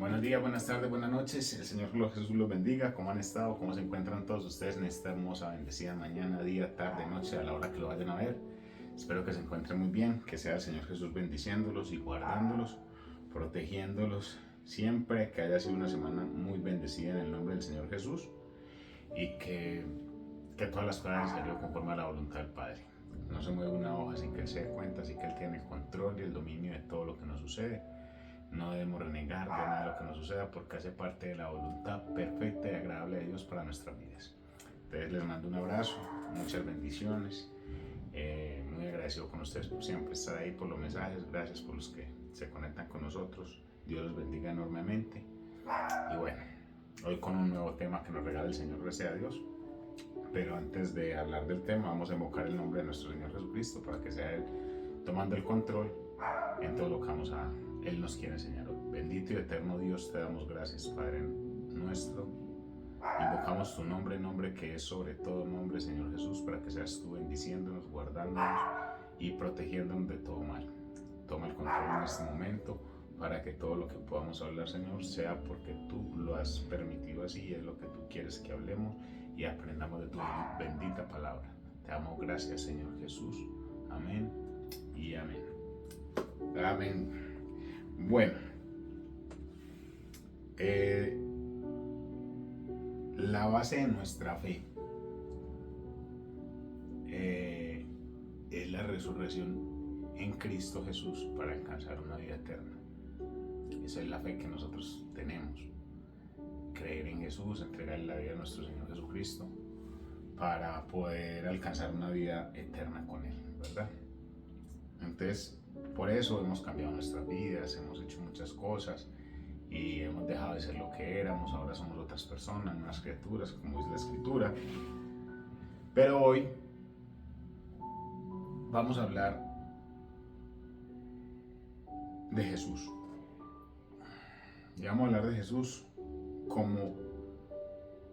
Buenos días, buenas tardes, buenas noches. El Señor Jesús los bendiga. ¿Cómo han estado? ¿Cómo se encuentran todos ustedes en esta hermosa, bendecida mañana, día, tarde, noche, a la hora que lo vayan a ver? Espero que se encuentren muy bien, que sea el Señor Jesús bendiciéndolos y guardándolos, protegiéndolos siempre, que haya sido una semana muy bendecida en el nombre del Señor Jesús y que todas las cosas hayan salido conforme a la voluntad del Padre. No se mueve una hoja sin que Él se dé cuenta, así que Él tiene el control y el dominio de todo lo que nos sucede. No debemos renegar de nada de lo que nos suceda porque hace parte de la voluntad perfecta y agradable de Dios para nuestras vidas. Entonces les mando un abrazo, muchas bendiciones. Muy agradecido con ustedes por siempre estar ahí, por los mensajes. Gracias por los que se conectan con nosotros. Dios los bendiga enormemente. Y bueno, hoy con un nuevo tema que nos regala el Señor, gracias a Dios. Pero antes de hablar del tema, vamos a invocar el nombre de nuestro Señor Jesucristo para que sea Él tomando el control en todo lo que Él nos quiere enseñar hoy. Bendito y eterno Dios, te damos gracias, Padre nuestro. Invocamos tu nombre que es sobre todo nombre, Señor Jesús, para que seas tú bendiciéndonos, guardándonos y protegiéndonos de todo mal. Toma el control en este momento para que todo lo que podamos hablar, Señor, sea porque tú lo has permitido así y es lo que tú quieres que hablemos y aprendamos de tu bendita palabra. Te damos gracias, Señor Jesús. Amén y amén. Amén. Bueno, la base de nuestra fe es la resurrección en Cristo Jesús para alcanzar una vida eterna. Esa es la fe que nosotros tenemos. Creer en Jesús, entregarle la vida a nuestro Señor Jesucristo para poder alcanzar una vida eterna con Él, ¿verdad? Entonces, por eso hemos cambiado nuestras vidas, hemos hecho muchas cosas y hemos dejado de ser lo que éramos. Ahora somos otras personas, unas criaturas, como dice la Escritura. Pero hoy vamos a hablar de Jesús. Y vamos a hablar de Jesús como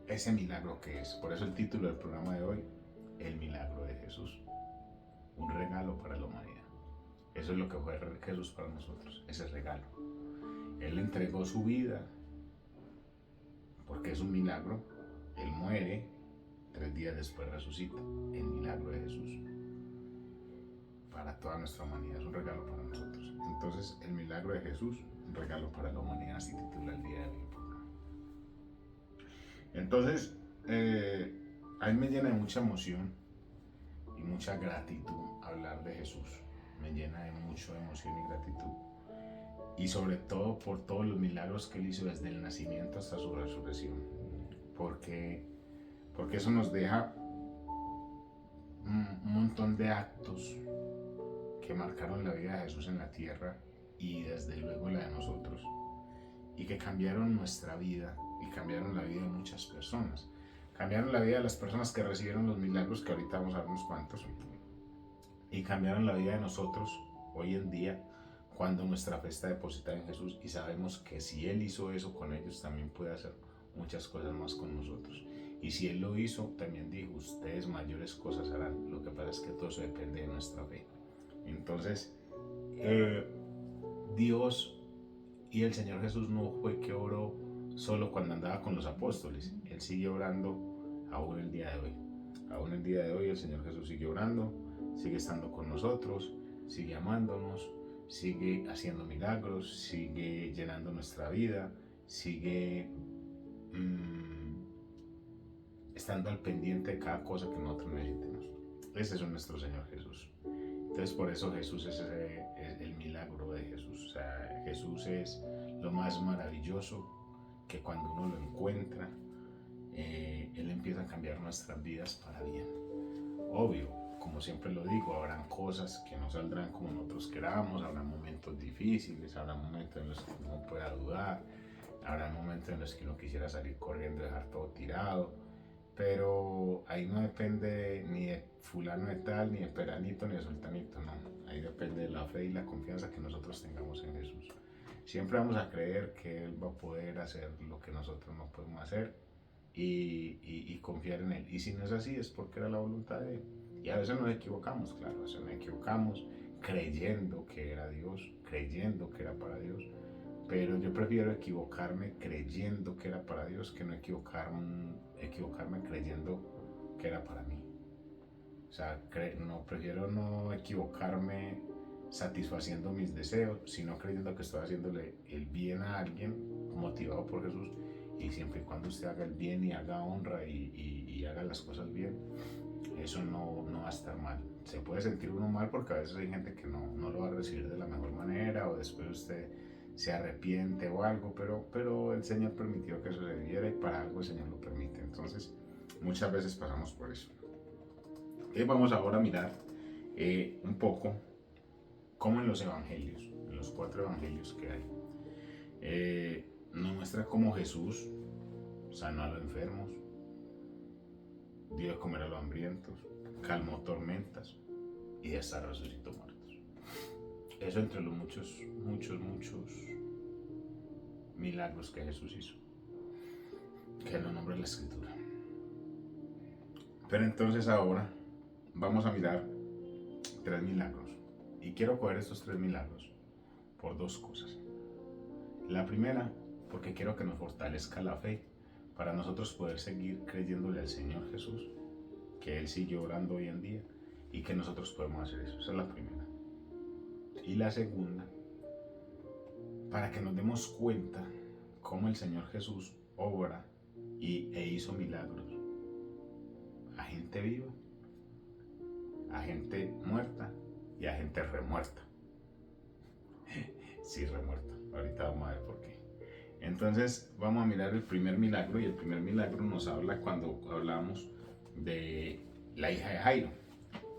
ese milagro que es. Por eso el título del programa de hoy, El milagro de Jesús. Un regalo para la humanidad. Eso es lo que fue Jesús para nosotros, ese regalo. Él entregó su vida porque es un milagro. Él muere, 3 días después resucita. El milagro de Jesús para toda nuestra humanidad es un regalo para nosotros. Entonces, el milagro de Jesús, un regalo para la humanidad, así titula el día de hoy. Entonces, a mí me llena de mucha emoción y mucha gratitud hablar de Jesús. Me llena de mucha emoción y gratitud. Y sobre todo por todos los milagros que Él hizo desde el nacimiento hasta su resurrección. Porque eso nos deja un montón de actos que marcaron la vida de Jesús en la tierra y desde luego la de nosotros, y que cambiaron nuestra vida y cambiaron la vida de muchas personas. Cambiaron la vida de las personas que recibieron los milagros, que ahorita vamos a ver unos cuantos, y cambiaron la vida de nosotros hoy en día cuando nuestra fe está depositada en Jesús y sabemos que si Él hizo eso con ellos, también puede hacer muchas cosas más con nosotros. Y si Él lo hizo, también dijo, ustedes mayores cosas harán. Lo que pasa es que todo eso depende de nuestra fe. Entonces, Dios y el Señor Jesús no fue que oró solo cuando andaba con los apóstoles. Él sigue orando aún el día de hoy. Aún el día de hoy el Señor Jesús sigue orando, sigue estando con nosotros, sigue amándonos, sigue haciendo milagros, sigue llenando nuestra vida, sigue estando al pendiente de cada cosa que nosotros necesitemos. Ese es nuestro Señor Jesús. Entonces por eso Jesús es el milagro de Jesús. O sea, Jesús es lo más maravilloso, que cuando uno lo encuentra, Él empieza a cambiar nuestras vidas para bien. Obvio, como siempre lo digo, habrán cosas que no saldrán como nosotros queramos, habrán momentos difíciles, habrá momentos en los que uno pueda dudar, habrá momentos en los que uno quisiera salir corriendo y dejar todo tirado, pero ahí no depende ni de fulano de tal, ni de peranito, ni de sultanito, no. Ahí depende de la fe y la confianza que nosotros tengamos en Jesús. Siempre vamos a creer que Él va a poder hacer lo que nosotros no podemos hacer y confiar en Él. Y si no es así, es porque era la voluntad de Él. Y a veces nos equivocamos, claro, a veces nos equivocamos creyendo que era Dios, creyendo que era para Dios, pero yo prefiero equivocarme creyendo que era para Dios que no equivocarme creyendo que era para mí. O sea, no, prefiero no equivocarme satisfaciendo mis deseos, sino creyendo que estoy haciéndole el bien a alguien motivado por Jesús. Y siempre y cuando usted haga el bien y haga honra y haga las cosas bien, eso no va a estar mal. Se puede sentir uno mal porque a veces hay gente que no lo va a recibir de la mejor manera, o después usted se arrepiente o algo, pero el Señor permitió que eso se diera y para algo el Señor lo permite. Entonces, muchas veces pasamos por eso. Y vamos ahora a mirar un poco cómo en los evangelios, en los 4 evangelios que hay, nos muestra cómo Jesús sanó a los enfermos, dio de comer a los hambrientos, calmó tormentas y hasta resucitó muertos. Eso entre los muchos milagros que Jesús hizo, que no nombra la Escritura. Pero entonces ahora vamos a mirar 3 milagros. Y quiero coger estos 3 milagros por 2 cosas. La primera, porque quiero que nos fortalezca la fe para nosotros poder seguir creyéndole al Señor Jesús, que Él sigue orando hoy en día y que nosotros podemos hacer eso. Esa es la primera. Y la segunda, para que nos demos cuenta cómo el Señor Jesús obra e hizo milagros a gente viva, a gente muerta y a gente remuerta. Sí, remuerta. Ahorita vamos a ver por qué. Entonces vamos a mirar el primer milagro, y el primer milagro nos habla cuando hablamos de la hija de Jairo.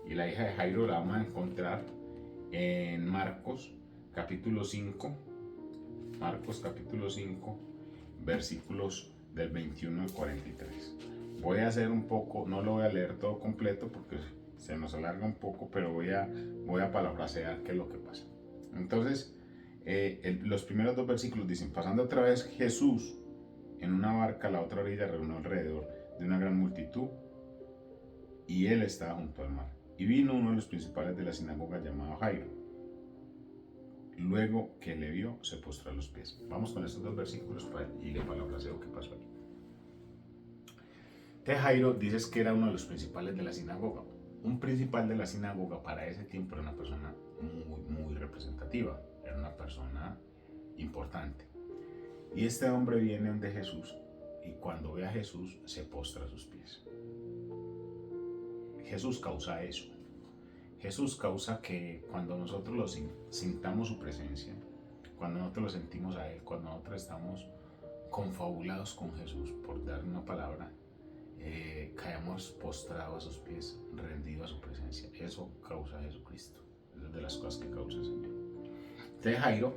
Y la hija de Jairo la vamos a encontrar en Marcos capítulo 5. Marcos capítulo 5, versículos del 21 al 43. Voy a hacer un poco, no lo voy a leer todo completo porque se nos alarga un poco, pero voy a parafrasear qué es lo que pasa. Entonces, los primeros 2 versículos dicen: pasando otra vez Jesús en una barca a la otra orilla, reunió alrededor de una gran multitud, y él estaba junto al mar. Y vino uno de los principales de la sinagoga llamado Jairo. Luego que le vio, se postró a los pies. Vamos con estos 2 versículos y le parafraseo qué pasó ahí. Jairo dices que era uno de los principales de la sinagoga. Un principal de la sinagoga para ese tiempo era una persona muy representativa, era una persona importante. Y este hombre viene donde Jesús, y cuando ve a Jesús se postra a sus pies. Jesús causa eso. Jesús causa que cuando nosotros sintamos su presencia, cuando nosotros lo sentimos a Él, cuando nosotros estamos confabulados con Jesús, por dar una palabra, caemos postrados a sus pies, rendidos a su presencia. Eso causa Jesucristo. Es de las cosas que causa el Señor. Entonces Jairo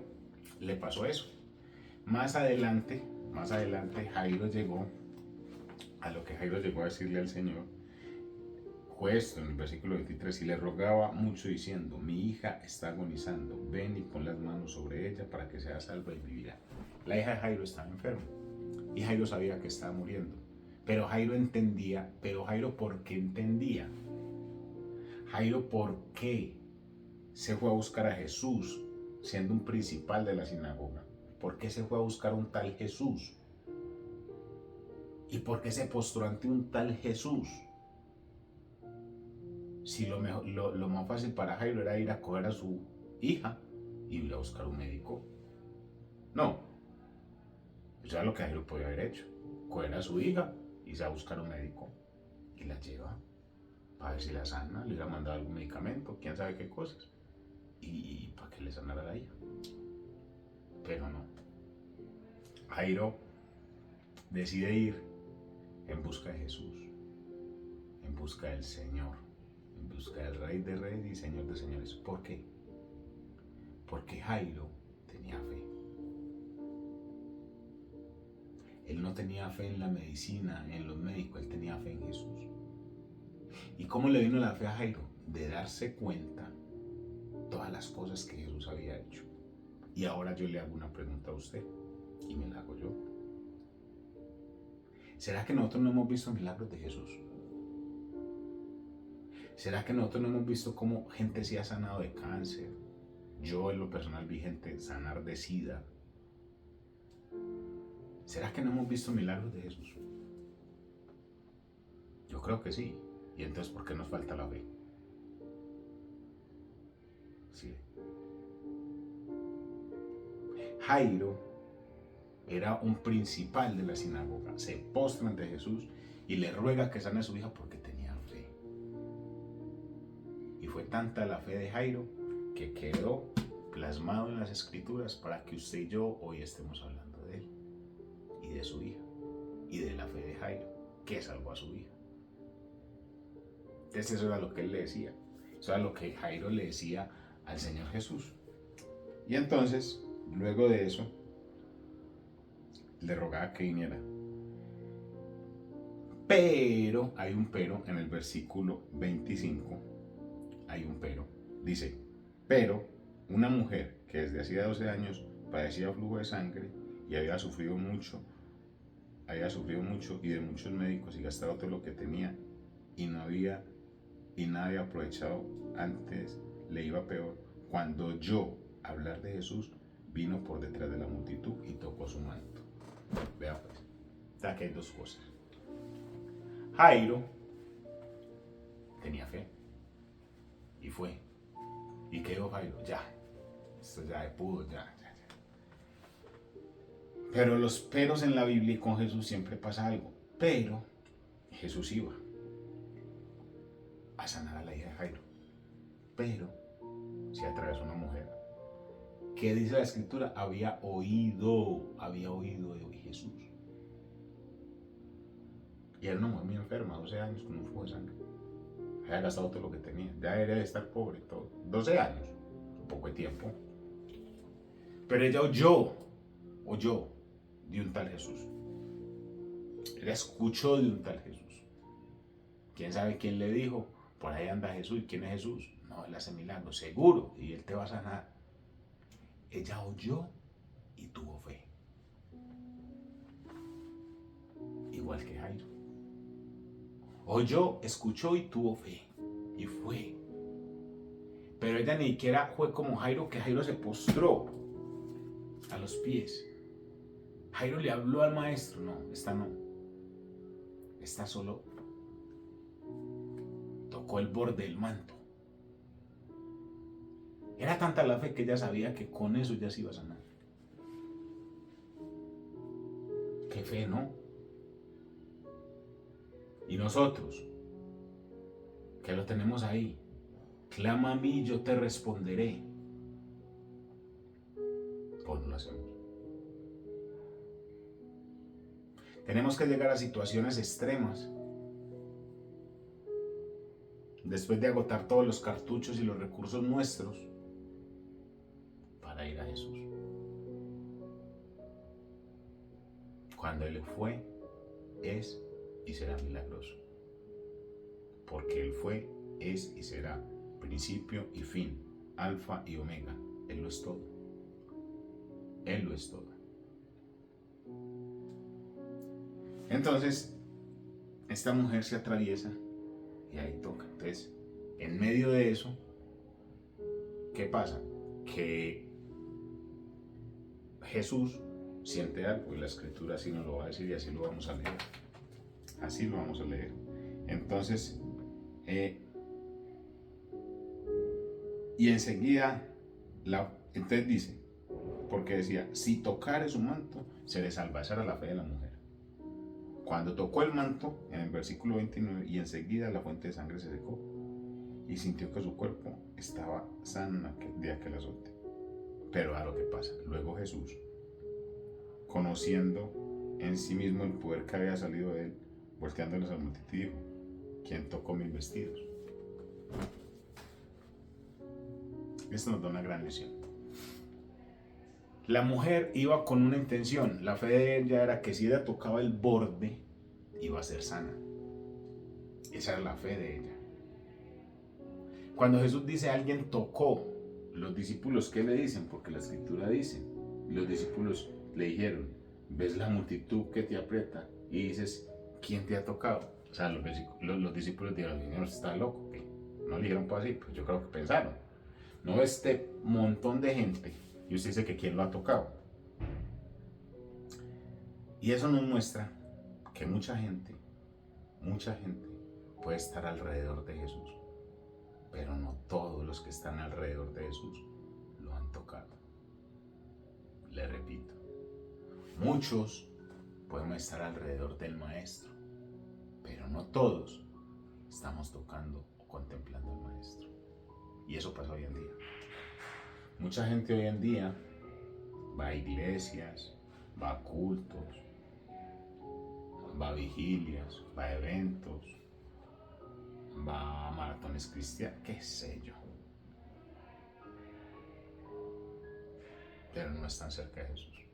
le pasó eso. Más adelante Jairo llegó a lo que Jairo llegó a decirle al Señor. Fue esto en el versículo 23: y le rogaba mucho diciendo: mi hija está agonizando, ven y pon las manos sobre ella para que sea salva y vivirá. La hija de Jairo estaba enferma y Jairo sabía que estaba muriendo. Pero Jairo entendía. Pero Jairo, ¿por qué entendía? Jairo, ¿por qué se fue a buscar a Jesús siendo un principal de la sinagoga? ¿Por qué se fue a buscar un tal Jesús? ¿Y por qué se postró ante un tal Jesús? Si lo más fácil para Jairo era ir a coger a su hija y ir a buscar un médico. No. Eso era lo que Jairo podía haber hecho. Coger a su hija, irse a buscar un médico y la lleva para ver si la sana, le hubiera mandado algún medicamento, quién sabe qué cosas, y para que le sanara a la hija. Pero no. Jairo decide ir en busca de Jesús, en busca del Señor, en busca del Rey de Reyes y Señor de Señores. ¿Por qué? Porque Jairo tenía fe. Él no tenía fe en la medicina, en los médicos, él tenía fe en Jesús. ¿Y cómo le vino la fe a Jairo? De darse cuenta todas las cosas que Jesús había hecho. Y ahora yo le hago una pregunta a usted, y me la hago yo. ¿Será que nosotros no hemos visto milagros de Jesús? ¿Será que nosotros no hemos visto cómo gente se ha sanado de cáncer? Yo en lo personal vi gente sanar de SIDA, ¿Será que no hemos visto milagros de Jesús? Yo creo que sí. ¿Y entonces por qué nos falta la fe? Sí. Jairo era un principal de la sinagoga. Se postra ante Jesús y le ruega que sane a su hija porque tenía fe. Y fue tanta la fe de Jairo que quedó plasmado en las escrituras para que usted y yo hoy estemos hablando de él y de su hija y de la fe de Jairo que salvó a su hija. Entonces eso era lo que él le decía, eso era lo que Jairo le decía al Señor Jesús. Y entonces, luego de eso, le rogaba que viniera. Pero, hay un pero en el versículo 25, hay un pero. Dice, pero una mujer que desde hacía 12 años padecía flujo de sangre y había sufrido mucho y de muchos médicos y gastado todo lo que tenía y nada había aprovechado, antes le iba peor. Cuando oyó hablar de Jesús, vino por detrás de la multitud y tocó su manto. Vea pues, aquí hay dos cosas. Jairo tenía fe y fue. ¿Y qué dijo Jairo? Ya, esto ya pudo, ya. Pero los peros en la Biblia y con Jesús siempre pasa algo. Pero Jesús iba a sanar a la hija de Jairo. Pero se atravesó una mujer que, dice la escritura, había oído de Jesús. Y era una mujer muy enferma, 12 años, con un flujo de sangre. Había gastado todo lo que tenía, ya debería de estar pobre, todo. 12 años, un poco de tiempo. Pero ella oyó de un tal Jesús. Ella escuchó de un tal Jesús. ¿Quién sabe quién le dijo? Por ahí anda Jesús. ¿Y quién es Jesús? No, él hace milagros, seguro, y él te va a sanar. Ella oyó y tuvo fe. Igual que Jairo. Oyó, escuchó y tuvo fe. Y fue. Pero ella ni siquiera fue como Jairo, que Jairo se postró a los pies. Jairo le habló al maestro. No. Esta solo tocó el borde del manto. Era tanta la fe que ella sabía que con eso ya se iba a sanar. Qué fe, ¿no? Y nosotros, que lo tenemos ahí, clama a mí y yo te responderé. ¿Cómo no lo hacemos? Tenemos que llegar a situaciones extremas. Después de agotar todos los cartuchos y los recursos nuestros para ir a Jesús. Cuando Él fue, es y será milagroso. Porque Él fue, es y será principio y fin, alfa y omega. Él lo es todo. Él lo es todo. Entonces, esta mujer se atraviesa y ahí toca. Entonces, en medio de eso, ¿qué pasa? Que Jesús siente algo y la escritura así nos lo va a decir y así lo vamos a leer. Así lo vamos a leer. Entonces, y enseguida, entonces dice, porque decía, si tocare su manto, se le salva. Esa era la fe de la mujer. Cuando tocó el manto, en el versículo 29, y enseguida la fuente de sangre se secó y sintió que su cuerpo estaba sano de aquel azote. Pero a lo que pasa, luego Jesús, conociendo en sí mismo el poder que había salido de él, volteándoles a la multitud, dijo, ¿quién tocó mis vestidos? Esto nos da una gran lección. La mujer iba con una intención. La fe de ella era que si ella tocaba el borde, iba a ser sana. Esa era la fe de ella. Cuando Jesús dice alguien tocó, los discípulos, ¿qué le dicen? Porque la escritura dice, los discípulos le dijeron, ves la multitud que te aprieta y dices, ¿quién te ha tocado? O sea, los discípulos dijeron, Señor, ¿está loco? ¿Qué? No le dijeron pues así, pues yo creo que pensaron. No, este montón de gente, y usted dice que quién lo ha tocado. Y eso nos muestra que mucha gente puede estar alrededor de Jesús, pero no todos los que están alrededor de Jesús lo han tocado. Le repito, muchos podemos estar alrededor del Maestro, pero no todos estamos tocando o contemplando al Maestro. Y eso pasa hoy en día. Mucha gente hoy en día va a iglesias, va a cultos, va a vigilias, va a eventos, va a maratones cristianos, qué sé yo. Pero no están cerca de Jesús.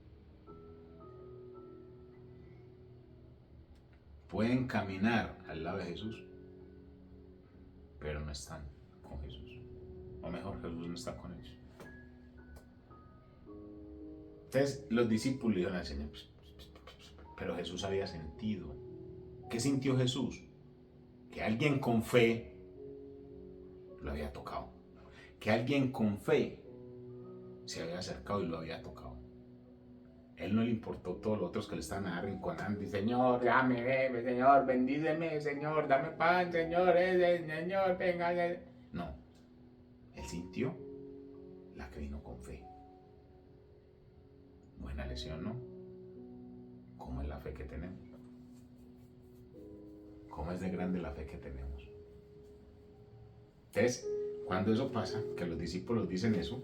Pueden caminar al lado de Jesús, pero no están con Jesús. O mejor, Jesús no está con ellos. Entonces los discípulos le dijeron al Señor, pero Jesús había sentido. ¿Qué sintió Jesús? Que alguien con fe lo había tocado. Que alguien con fe se había acercado y lo había tocado. Él no le importó todos los otros que le estaban arrinconando. Y Señor, dame, Señor, bendíceme, Señor, dame pan, Señor, Señor, venga. No, él sintió la que vino con fe. Buena lección, ¿no? ¿Cómo es la fe que tenemos? ¿Cómo es de grande la fe que tenemos? Entonces, cuando eso pasa, que los discípulos dicen eso,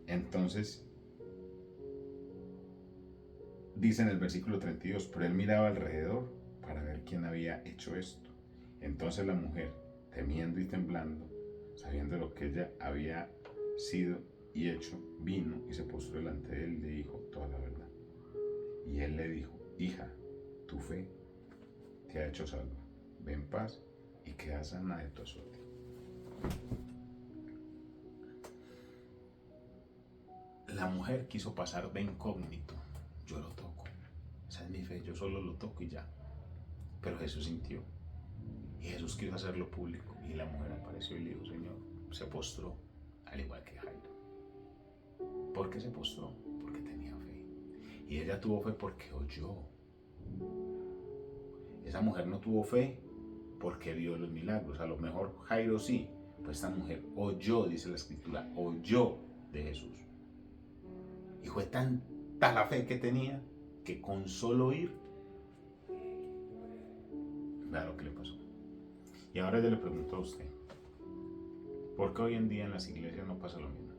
entonces dice en el versículo 32, pero él miraba alrededor para ver quién había hecho esto. Entonces la mujer, temiendo y temblando, sabiendo lo que ella había sido y hecho, vino y se postró delante de él y le dijo toda la verdad. Y él le dijo, hija, tu fe te ha hecho salva. Ve en paz y queda sana de tu azote. La mujer quiso pasar de incógnito. Yo lo toco. Esa es mi fe, yo solo lo toco y ya. Pero Jesús sintió. Y Jesús quiso hacerlo público. Y la mujer apareció y le dijo, Señor, se postró, al igual que Jairo. ¿Por qué se postró? Porque tenía fe. Y ella tuvo fe porque oyó. Esa mujer no tuvo fe porque vio los milagros. A lo mejor Jairo sí. Pues esta mujer oyó, dice la escritura, oyó de Jesús. Y fue tanta la fe que tenía que con solo oír, vea lo que le pasó. Y ahora yo le pregunto a usted, ¿por qué hoy en día en las iglesias no pasa lo mismo?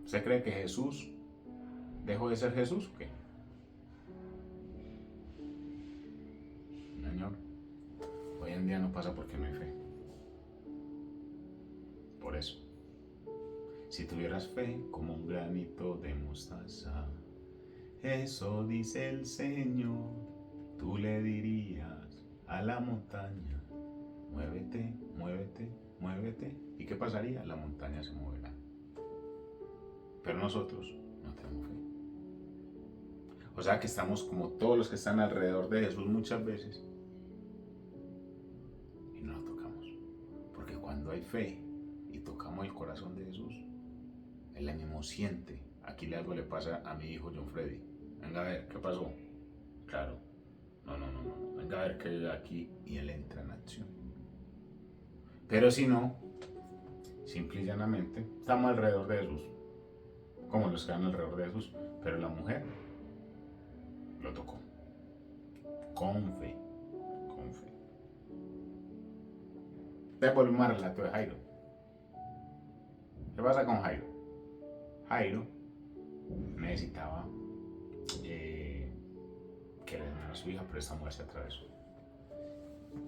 ¿Usted cree que Jesús dejó de ser Jesús o qué? Señor, hoy en día no pasa porque no hay fe. Por eso, si tuvieras fe como un granito de mostaza, eso dice el Señor, tú le dirías a la montaña, muévete, muévete, muévete. ¿Y qué pasaría? La montaña se moverá. Pero nosotros no tenemos fe. O sea que estamos como todos los que están alrededor de Jesús muchas veces y no lo tocamos. Porque cuando hay fe y tocamos el corazón de Jesús, el ánimo siente. Aquí algo le pasa a mi hijo John Freddy. Venga a ver, ¿qué pasó? Claro. No. Venga a ver qué hay aquí y él entra en acción. Pero si no, simple y llanamente, estamos alrededor de Jesús. Como los que están alrededor de Jesús. Pero la mujer lo tocó. Con fe. Con fe. Te volvemos al relato de Jairo. ¿Qué pasa con Jairo? Jairo necesitaba que le diera a su hija, pero esta mujer se atravesó.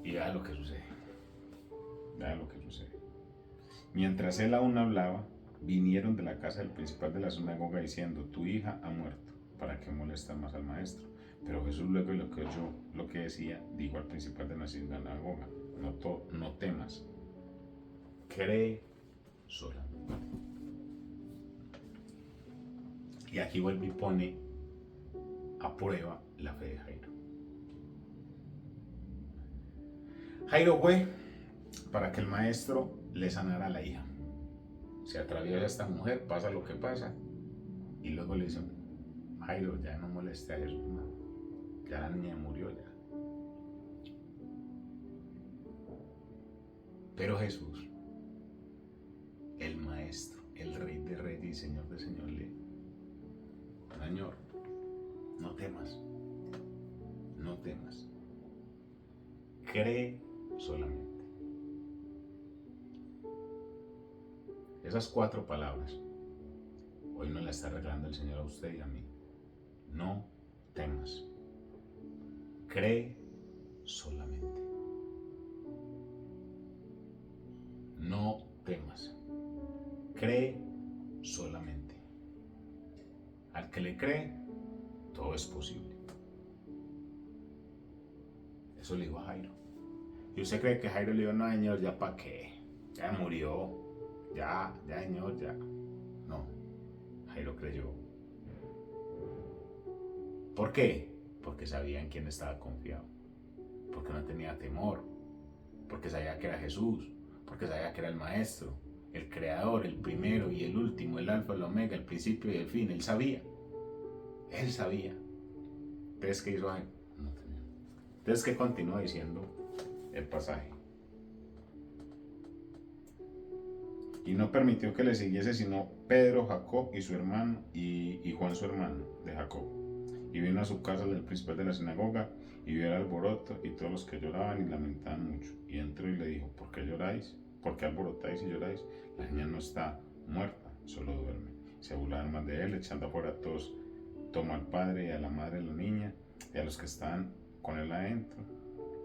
Y vea lo que sucede. Vea lo que sucede. Mientras él aún hablaba, vinieron de la casa del principal de la sinagoga diciendo, tu hija ha muerto, ¿para qué molestar más al maestro? Pero Jesús luego lo que oyó, lo que decía, dijo al principal de la sinagoga, no temas, cree solamente. Y aquí vuelve y pone a prueba la fe de Jairo. Jairo fue para que el maestro le sanara a la hija. Se atraviesa esta mujer, pasa lo que pasa, y luego le dicen, Jairo, ya no moleste a Jesús, no. Ya la niña murió ya. Pero Jesús, el Maestro, el Rey de Reyes y Señor de Señores, Señor, no temas, no temas. Cree solamente. Esas 4 palabras, hoy nos las está regalando el Señor a usted y a mí. No temas. Cree solamente. No temas. Cree solamente. Al que le cree, todo es posible. Eso le dijo a Jairo. ¿Y usted cree que Jairo le dijo, no, Señor, ya para qué? Ya murió. Ya, Señor, ya. No. Jairo creyó. ¿Por qué? Porque sabía en quién estaba confiado. Porque no tenía temor. Porque sabía que era Jesús. Porque sabía que era el Maestro, el Creador, el primero y el último, el Alfa, el Omega, el principio y el fin. Él sabía. Él sabía. Entonces, ¿qué hizo Jairo? No tenía. Entonces, ¿qué continúa diciendo el pasaje? Y no permitió que le siguiese sino Pedro, Jacob y su hermano, y Juan su hermano de Jacob. Y vino a su casa el principal de la sinagoga, y vio el alboroto, y todos los que lloraban y lamentaban mucho. Y entró y le dijo, ¿por qué lloráis? ¿Por qué alborotáis y lloráis? La niña no está muerta, solo duerme. Se burlaban más de él, echando afuera a todos. Tomó al padre y a la madre de la niña, y a los que estaban con él adentro,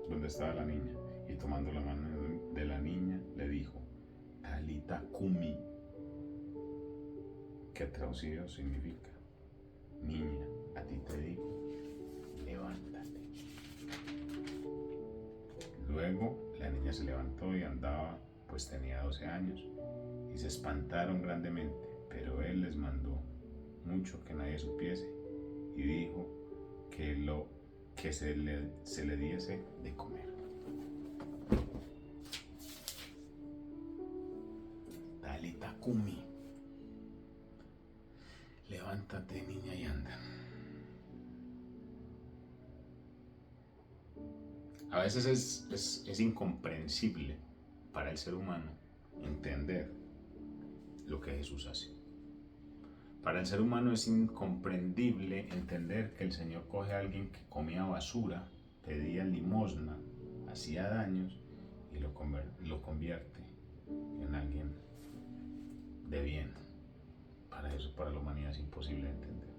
donde estaba la niña. Y tomando la mano de la niña, le dijo, Talita Kumi, que traducido significa, niña, a ti te digo, levántate. Luego la niña se levantó y andaba, pues tenía 12 años, y se espantaron grandemente, pero él les mandó mucho que nadie supiese, y dijo que se le diese de comer. Talita Kumi, levántate, niña, y anda. A veces es incomprensible para el ser humano entender lo que Jesús hace. Para el ser humano es incomprendible entender que el Señor coge a alguien que comía basura, pedía limosna, hacía daños y lo convierte en alguien de bien. Para eso, para la humanidad es imposible entender.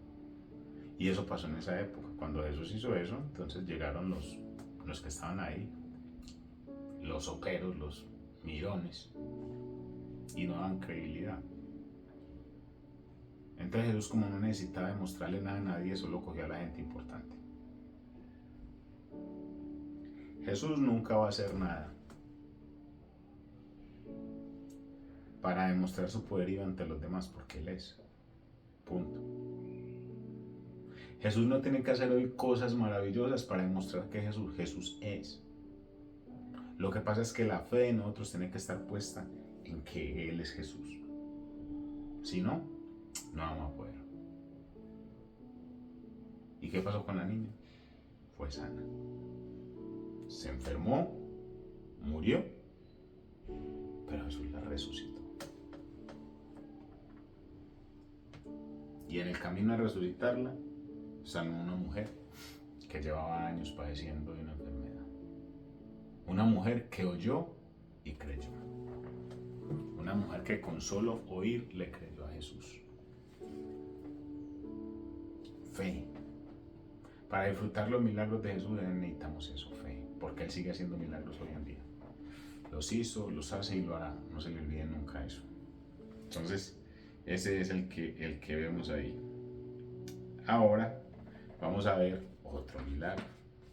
Y eso pasó en esa época. Cuando Jesús hizo eso, entonces llegaron los que estaban ahí, los soperos, los mirones, y no daban credibilidad. Entonces Jesús, como no necesitaba demostrarle nada a nadie, solo cogía a la gente importante. Jesús nunca va a hacer nada para demostrar su poderío ante los demás, porque Él es. Punto. Jesús no tiene que hacer hoy cosas maravillosas para demostrar que Jesús es. Lo que pasa es que la fe de nosotros tiene que estar puesta en que Él es Jesús. Si no, no vamos a poder. ¿Y qué pasó con la niña? Fue sana. Se enfermó, murió, pero Jesús la resucitó. Y en el camino a resucitarla, sanó una mujer que llevaba años padeciendo de una enfermedad. Una mujer que oyó y creyó. Una mujer que con solo oír le creyó a Jesús. Fe. Para disfrutar los milagros de Jesús necesitamos eso, fe, porque Él sigue haciendo milagros hoy en día. Los hizo, los hace y lo hará. No se le olvide nunca eso. Entonces, ese es el que vemos ahí. Ahora vamos a ver otro milagro.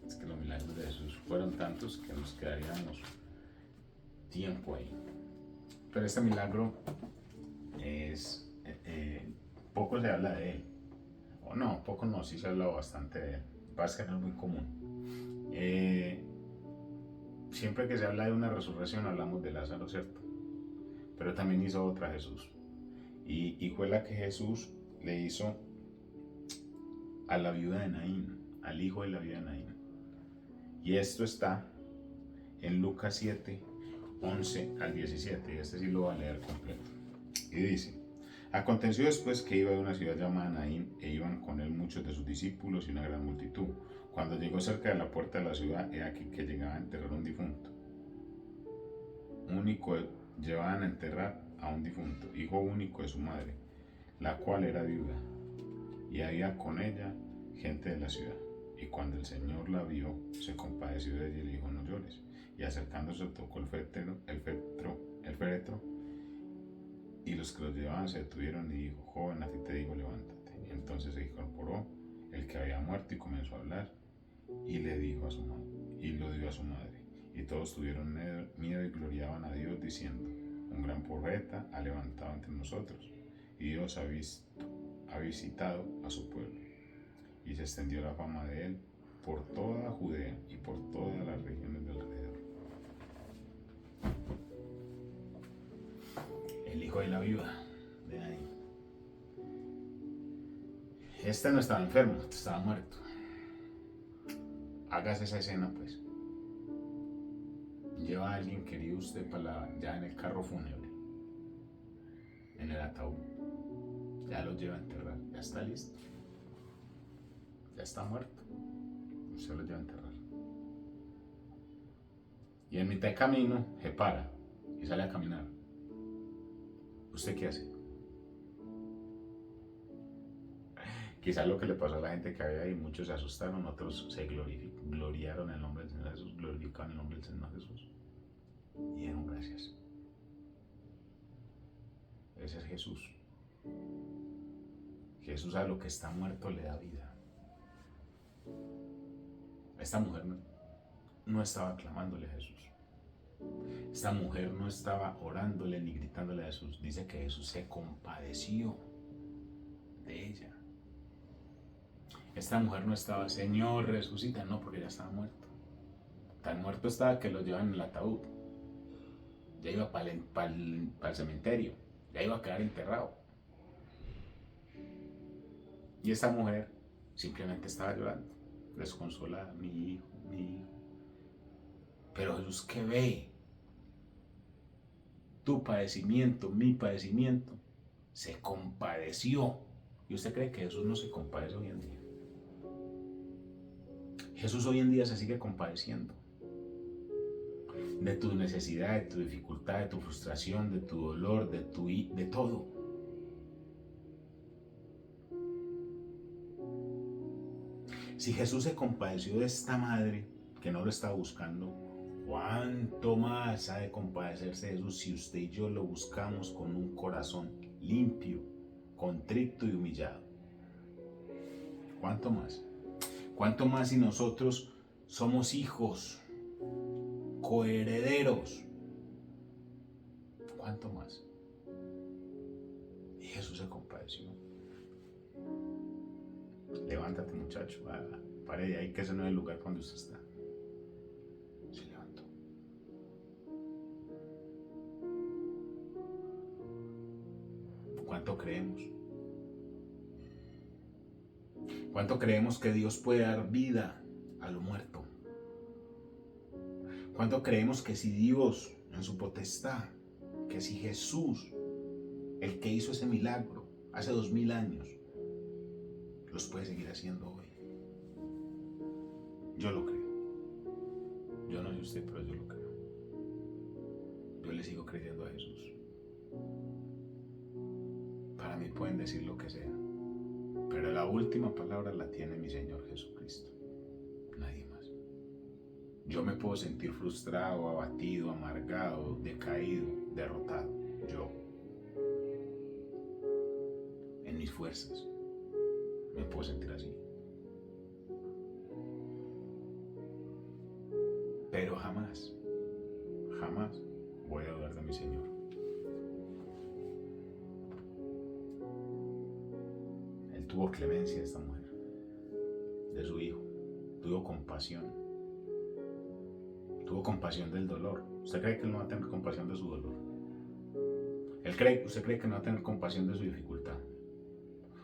Es que los milagros de Jesús fueron tantos que nos quedaríamos tiempo ahí. Pero este milagro es poco se habla de él. O no, poco no, sí se ha hablado bastante de él. Pasa que no es muy común. Siempre que se habla de una resurrección hablamos de Lázaro, ¿cierto? Pero también hizo otra Jesús. Y fue la que Jesús le hizo a la viuda de Naín, al hijo de la viuda de Naín. Y esto está en Lucas 7, 11 al 17, y este sí lo voy a leer completo. Y dice: aconteció después que iba de una ciudad llamada Naín, e iban con él muchos de sus discípulos y una gran multitud. Cuando llegó cerca de la puerta de la ciudad, he aquí que llegaba a enterrar un difunto. Llevaban a enterrar a un difunto, hijo único de su madre, la cual era viuda, y había con ella gente de la ciudad. Y cuando el Señor la vio, se compadeció de ella y le dijo: no llores. Y acercándose tocó el féretro, y los que lo llevaban se detuvieron y dijo: joven, a ti te digo, levántate. Y entonces se incorporó el que había muerto y comenzó a hablar, y le dijo a su madre, y lo dio a su madre. Y todos tuvieron miedo y gloriaban a Dios, diciendo: un gran profeta ha levantado entre nosotros, y Dios ha visitado a su pueblo. Y se extendió la fama de él por toda Judea y por todas las regiones de alrededor. El hijo de la viuda de ahí. Este no estaba enfermo, estaba muerto. Hágase esa escena, pues. Lleva a alguien querido usted ya en el carro fúnebre, en el ataúd. Ya lo lleva a enterrar, ya está listo. Ya está muerto. Usted lo lleva a enterrar. Y en mitad de camino se para y sale a caminar. ¿Usted qué hace? Quizás lo que le pasó a la gente que había ahí, muchos se asustaron, otros se gloriaron en el nombre del Señor Jesús, glorificaron el nombre del Señor Jesús y dieron gracias. Ese es Jesús. Jesús a lo que está muerto le da vida. Esta mujer no estaba clamándole a Jesús. Esta mujer no estaba orándole ni gritándole a Jesús. Dice que Jesús se compadeció de ella. Esta mujer no estaba: Señor, resucita. No, porque ya estaba muerto. Tan muerto estaba que lo llevan en el ataúd. Ya iba para el cementerio. Ya iba a quedar enterrado. Y esta mujer simplemente estaba llorando, desconsolada. Mi hijo, mi hijo. Pero Jesús, que ve tu padecimiento, mi padecimiento, se compadeció. ¿Y usted cree que Jesús no se compadece hoy en día? Jesús hoy en día se sigue compadeciendo de tu necesidad, de tu dificultad, de tu frustración, de tu dolor, de todo. Si Jesús se compadeció de esta madre que no lo estaba buscando, ¿cuánto más ha de compadecerse Jesús si usted y yo lo buscamos con un corazón limpio, contrito y humillado? ¿Cuánto más? ¿Cuánto más si nosotros somos hijos, coherederos? ¿Cuánto más? Y Jesús se compadeció. Levántate, muchacho, pare de ahí, que ese no es el lugar donde usted está. Se levantó. ¿Cuánto creemos? ¿Cuánto creemos que Dios puede dar vida a lo muerto? ¿Cuánto creemos que si Dios, en su potestad, que si Jesús, el que hizo ese milagro hace 2000 años, los puede seguir haciendo hoy? Yo lo creo. Yo no sé usted, pero yo lo creo. Yo le sigo creyendo a Jesús. Para mí pueden decir lo que sea, pero la última palabra la tiene mi Señor Jesucristo. Nadie más. Yo me puedo sentir frustrado, abatido, amargado, decaído, derrotado. Yo, en mis fuerzas, me puedo sentir así. Pero jamás, jamás voy a dudar de mi Señor. Él tuvo clemencia de esta mujer, de su hijo. Tuvo compasión. Tuvo compasión del dolor. ¿Usted cree que él no va a tener compasión de su dolor? ¿Usted cree que no va a tener compasión de su dificultad?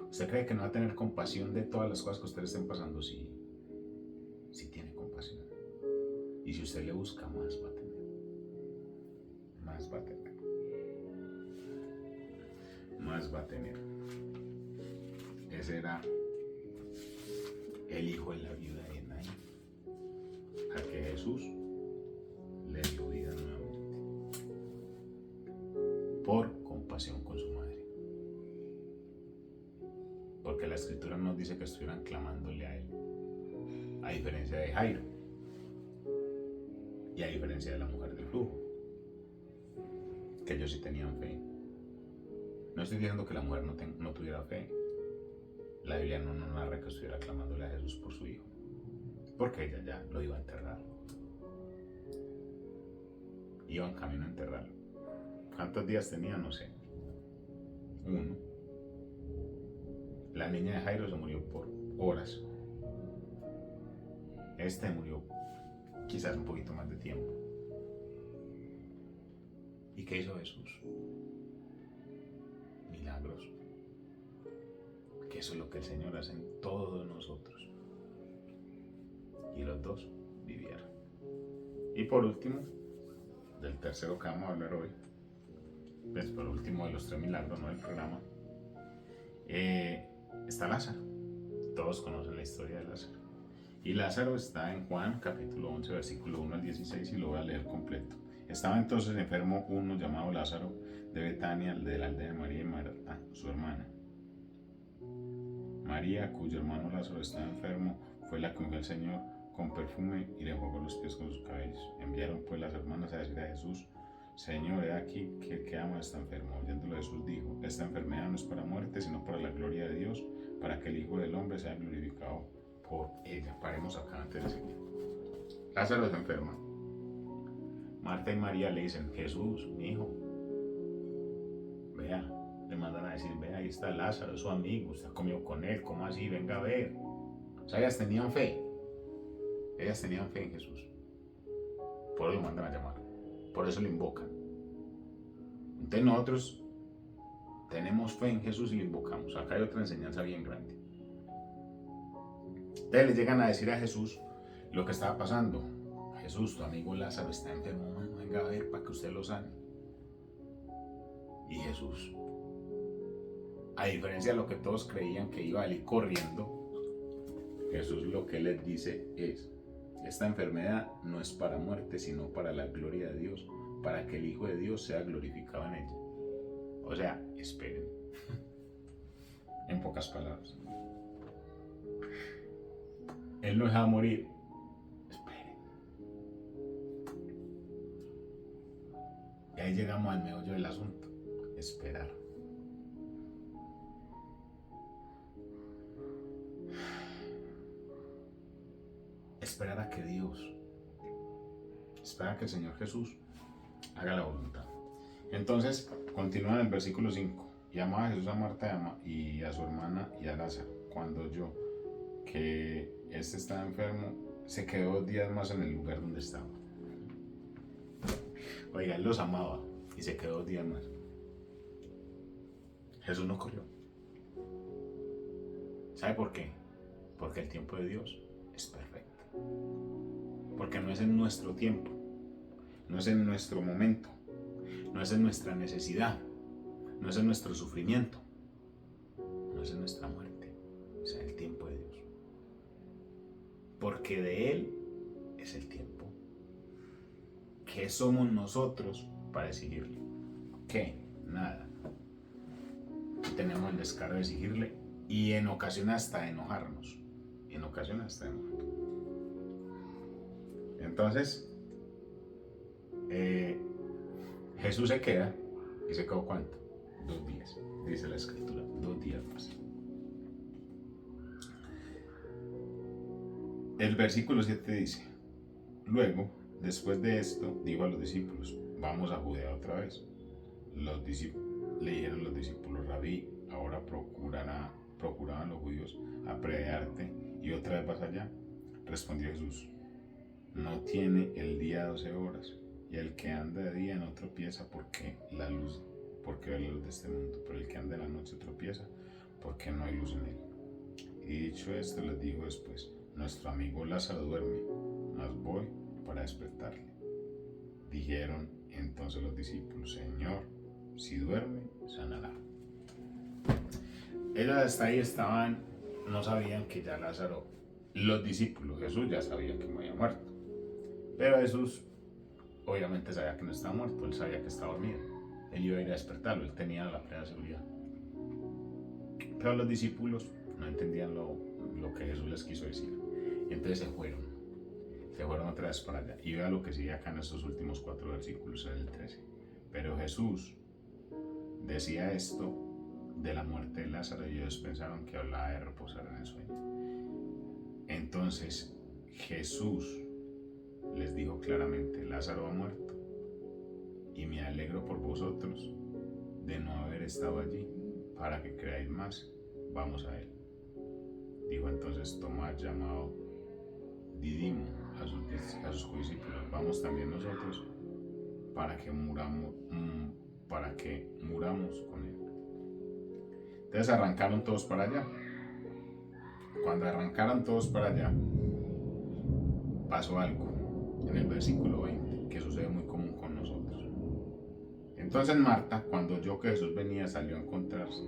¿Usted cree que no va a tener compasión de todas las cosas que ustedes estén pasando? Sí, sí tiene compasión. Y si usted le busca, más va a tener. Más va a tener. Más va a tener. Ese era el hijo de la viuda de Naín, a que Jesús le dio vida nuevamente por compasión con su madre. Porque la escritura nos dice que estuvieran clamándole a él, a diferencia de Jairo y a diferencia de la mujer del flujo, que ellos sí tenían fe. No estoy diciendo que la mujer no tuviera fe. La Biblia no narra que estuviera clamándole a Jesús por su hijo, porque ella ya lo iba a enterrar. Iba en camino a enterrarlo. ¿Cuántos días tenía? No sé. 1. La niña de Jairo se murió por horas. Este murió quizás un poquito más de tiempo. ¿Y qué hizo Jesús? Milagros. Que eso es lo que el Señor hace en todos nosotros. Y los dos vivieron. Y por último, del tercero que vamos a hablar hoy, pues por último de los 3 milagros, no del programa, está Lázaro. Todos conocen la historia de Lázaro. Y Lázaro está en Juan capítulo 11, versículo 1 al 16, y lo voy a leer completo. Estaba entonces enfermo uno llamado Lázaro de Betania, de la aldea de María y Marta, su hermana. María, cuyo hermano Lázaro estaba enfermo, fue la que ungió al Señor con perfume y le enjugó los pies con sus cabellos. Enviaron pues las hermanas a decir a Jesús: Señor, he aquí que el que ama está enfermo. Oyéndolo Jesús dijo: Esta enfermedad no es para muerte, sino para la gloria de Dios, para que el Hijo del Hombre sea glorificado por ella. Paremos acá antes de seguir. Lázaro está enfermo. Marta y María le dicen: Jesús, mi hijo, vea, le mandan a decir: vea, ahí está Lázaro, su amigo, usted comió con él, ¿cómo así? Venga a ver. O sea, ellas tenían fe en Jesús. Por eso lo mandan a llamar, por eso lo invocan. Entonces nosotros tenemos fe en Jesús y lo invocamos. Acá hay otra enseñanza bien grande. Entonces le llegan a decir a Jesús lo que estaba pasando. Jesús, tu amigo Lázaro está enfermo, mano, venga a ver para que usted lo sane. Y Jesús, a diferencia de lo que todos creían que iba a ir corriendo, Jesús lo que les dice es: esta enfermedad no es para muerte, sino para la gloria de Dios, para que el Hijo de Dios sea glorificado en ella. O sea, esperen. En pocas palabras, Él no deja morir. Esperen. Y ahí llegamos al meollo del asunto: esperar. Esperar a que Dios, esperar a que el Señor Jesús haga la voluntad. Entonces, continúa en el versículo 5. Y amaba a Jesús a Marta y a su hermana y a Lázaro. Cuando oyó que este estaba enfermo, se quedó 2 días más en el lugar donde estaba. Oiga, él los amaba y se quedó 2 días más. Jesús no corrió. ¿Sabe por qué? Porque el tiempo de Dios es perfecto. Porque no es en nuestro tiempo, no es en nuestro momento, no es en nuestra necesidad, no es en nuestro sufrimiento, no es en nuestra muerte, es en el tiempo de Dios. Porque de Él es el tiempo. ¿Qué somos nosotros para exigirle? ¿Qué? Nada. Tenemos el descaro de exigirle y en ocasiones hasta enojarnos. Entonces, Jesús se queda, y se quedó ¿cuánto? 2 días, dice la escritura, 2 días más. El versículo 7 dice: luego, después de esto, dijo a los discípulos: vamos a Judea otra vez. Le dijeron los discípulos: Rabí, ahora procuraban los judíos apedrearte y otra vez vas allá. Respondió Jesús: no tiene el día 12 horas, y el que anda de día no tropieza porque ve la luz de este mundo, pero el que anda de la noche tropieza porque no hay luz en él. Y dicho esto, les dijo después: nuestro amigo Lázaro duerme, mas voy para despertarle. Dijeron entonces los discípulos: Señor, si duerme, sanará. Ellos hasta ahí estaban, no sabían que ya Lázaro, los discípulos, Jesús ya sabía que me había muerto. Pero Jesús obviamente sabía que no estaba muerto, él sabía que estaba dormido. Él iba a ir a despertarlo, él tenía la plena seguridad. Pero los discípulos no entendían lo que Jesús les quiso decir. Y entonces se fueron otra vez para allá. Y vea lo que sigue acá en estos últimos 4 versículos, en el 13. Pero Jesús decía esto de la muerte de Lázaro y ellos pensaron que hablaba de reposar en el sueño. Entonces Jesús les dijo claramente: Lázaro ha muerto y me alegro por vosotros de no haber estado allí para que creáis más. Vamos a él. Dijo entonces Tomás, llamado Didimo, a sus discípulos: vamos también nosotros para que muramos con él. Entonces arrancaron todos para allá. Cuando arrancaron todos para allá, pasó algo en el versículo 20 que sucede muy común con nosotros. Entonces Marta, cuando oyó que Jesús venía, salió a encontrarse,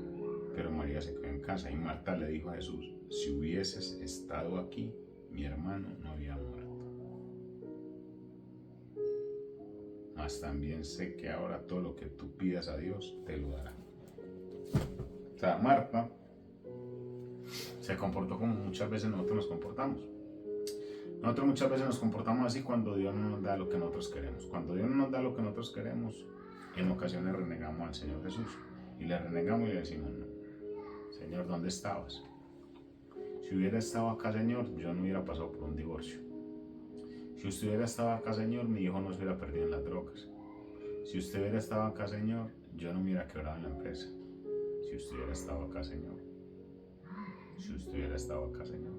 pero María se quedó en casa. Y Marta le dijo a Jesús: si hubieses estado aquí, mi hermano no había muerto. Mas también sé que ahora todo lo que tú pidas a Dios te lo dará. O sea, Marta se comportó como muchas veces nosotros nos comportamos. Nosotros muchas veces nos comportamos así cuando Dios no nos da lo que nosotros queremos. Cuando Dios no nos da lo que nosotros queremos, en ocasiones renegamos al Señor Jesús. Y le renegamos y le decimos: no, Señor, ¿dónde estabas? Si hubiera estado acá, Señor, yo no hubiera pasado por un divorcio. Si usted hubiera estado acá, Señor, mi hijo no se hubiera perdido en las drogas. Si usted hubiera estado acá, Señor, yo no me hubiera quebrado en la empresa. Si usted hubiera estado acá, Señor. Si usted hubiera estado acá, Señor.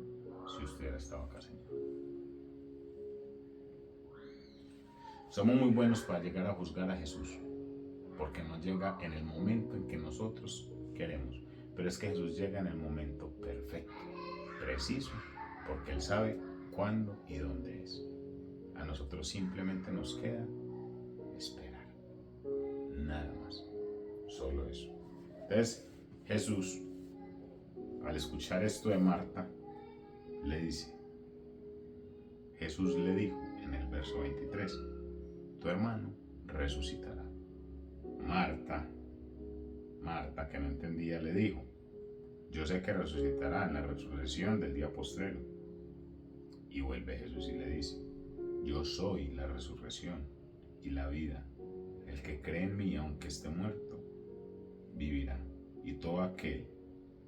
Si usted hubiera estado acá, Señor. Somos muy buenos para llegar a juzgar a Jesús, porque no llega en el momento en que nosotros queremos. Pero es que Jesús llega en el momento perfecto, preciso, porque Él sabe cuándo y dónde es. A nosotros simplemente nos queda esperar. Nada más. Solo eso. Entonces, Jesús, al escuchar esto de Marta, le dice, Jesús le dijo en el verso 23, tu hermano resucitará. Marta, que no entendía, le dijo, yo sé que resucitará en la resurrección del día postrero. Y vuelve Jesús y le dice, yo soy la resurrección y la vida. El que cree en mí, aunque esté muerto, vivirá. Y todo aquel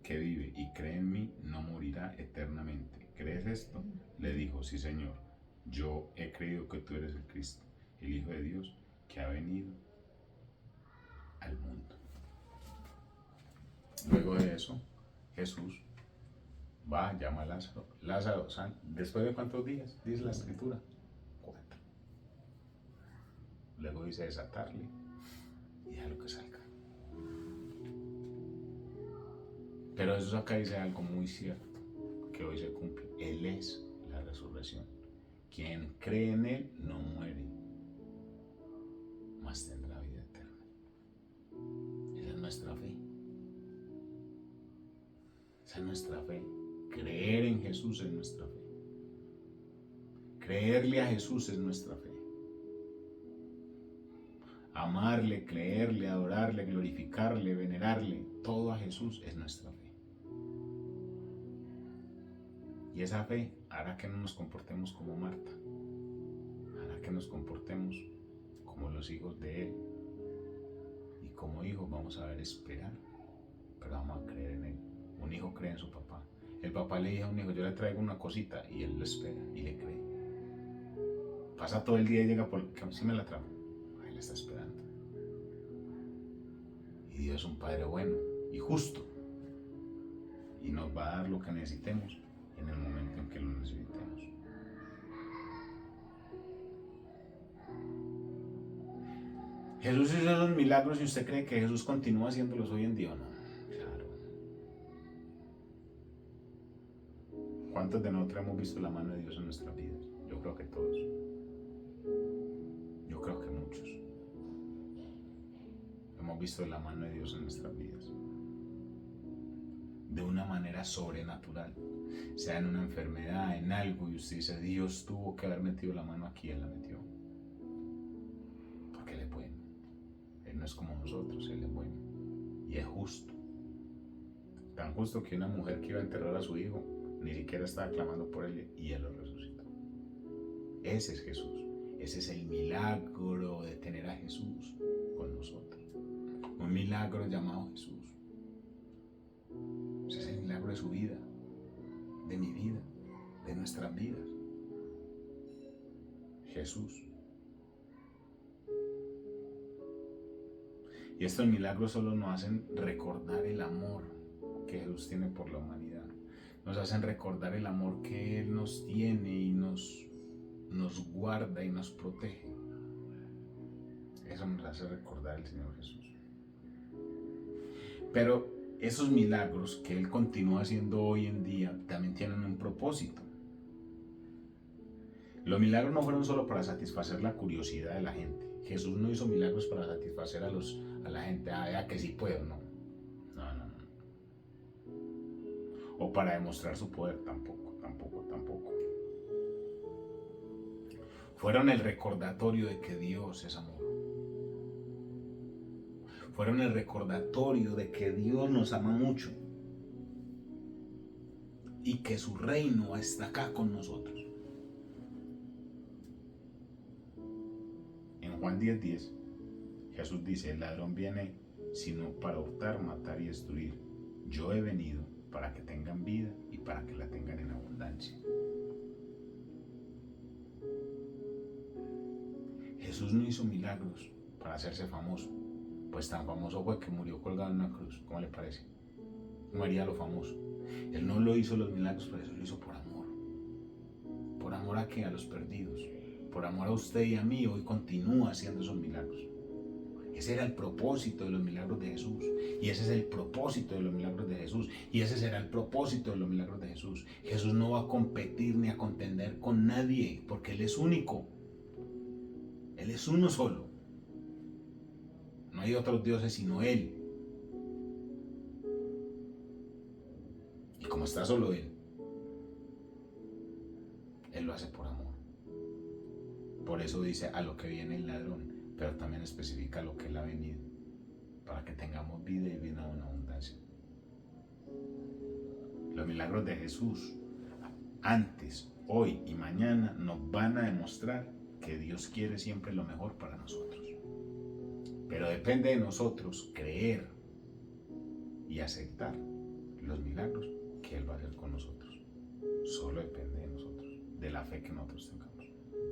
que vive y cree en mí no morirá eternamente. ¿Crees esto? Le dijo, sí, Señor. Yo he creído que tú eres el Cristo, el Hijo de Dios, que ha venido al mundo. Luego de eso, Jesús va, llama a Lázaro. Lázaro, ¿después de cuántos días? Dice la Escritura. 4. Luego dice desatarle y déjalo que salga. Pero eso acá dice algo muy cierto, que hoy se cumple. Él es la resurrección. Quien cree en Él no muere, mas tendrá vida eterna. Esa es nuestra fe. Esa es nuestra fe. Creer en Jesús es nuestra fe. Creerle a Jesús es nuestra fe. Amarle, creerle, adorarle, glorificarle, venerarle, todo a Jesús es nuestra fe. Y esa fe hará que no nos comportemos como Marta, hará que nos comportemos como los hijos de Él. Y como hijos vamos a ver esperar, pero vamos a creer en Él. Un hijo cree en su papá. El papá le dice a un hijo, yo le traigo una cosita, y él lo espera y le cree. Pasa todo el día y llega por, si me la trajo, ahí le está esperando. Y Dios es un Padre bueno y justo, y nos va a dar lo que necesitemos en el momento en que lo necesitemos. Jesús hizo esos milagros y usted cree que Jesús continúa haciéndolos hoy en día o no. Claro. ¿Cuántos de nosotros hemos visto la mano de Dios en nuestras vidas? Yo creo que todos. Yo creo que muchos. Hemos visto la mano de Dios en nuestras vidas. De una manera sobrenatural. Sea en una enfermedad, en algo, y usted dice, Dios tuvo que haber metido la mano aquí, Él la metió. Porque Él es bueno. Él no es como nosotros, Él es bueno. Y es justo. Tan justo que una mujer que iba a enterrar a su hijo, ni siquiera estaba clamando por Él y Él lo resucitó. Ese es Jesús. Ese es el milagro de tener a Jesús con nosotros. Un milagro llamado Jesús. Ese es el milagro de su vida, de mi vida, de nuestras vidas. Jesús. Y estos milagros solo nos hacen recordar el amor que Jesús tiene por la humanidad. Nos hacen recordar el amor que Él nos tiene y nos guarda y nos protege. Eso nos hace recordar el Señor Jesús. Pero esos milagros que Él continúa haciendo hoy en día también tienen un propósito. Los milagros no fueron solo para satisfacer la curiosidad de la gente. Jesús no hizo milagros para satisfacer a la gente, que sí puedo, no. O para demostrar su poder, tampoco. Fueron el recordatorio de que Dios es amor. Fueron el recordatorio de que Dios nos ama mucho y que su reino está acá con nosotros. En Juan 10:10, Jesús dice, el ladrón viene sino para hurtar, matar y destruir. Yo he venido para que tengan vida y para que la tengan en abundancia. Jesús no hizo milagros para hacerse famoso, pues tan famoso fue que murió colgado en una cruz. ¿Cómo le parece? María lo famoso. Él no lo hizo los milagros, pero eso lo hizo por amor. ¿Por amor a qué? A los perdidos. Por amor a usted y a mí, hoy continúa haciendo esos milagros. Ese era el propósito de los milagros de Jesús. Y ese es el propósito de los milagros de Jesús. Y ese será el propósito de los milagros de Jesús. Jesús no va a competir ni a contender con nadie, porque Él es único. Él es uno solo. No hay otros dioses sino Él. Y como está solo Él lo hace por amor. Por eso dice a lo que viene el ladrón, pero también especifica lo que Él ha venido, para que tengamos vida y vida en abundancia. Los milagros de Jesús, antes, hoy y mañana, nos van a demostrar que Dios quiere siempre lo mejor para nosotros. Pero depende de nosotros creer y aceptar los milagros que Él va a hacer con nosotros. Solo depende de nosotros, de la fe que nosotros tengamos.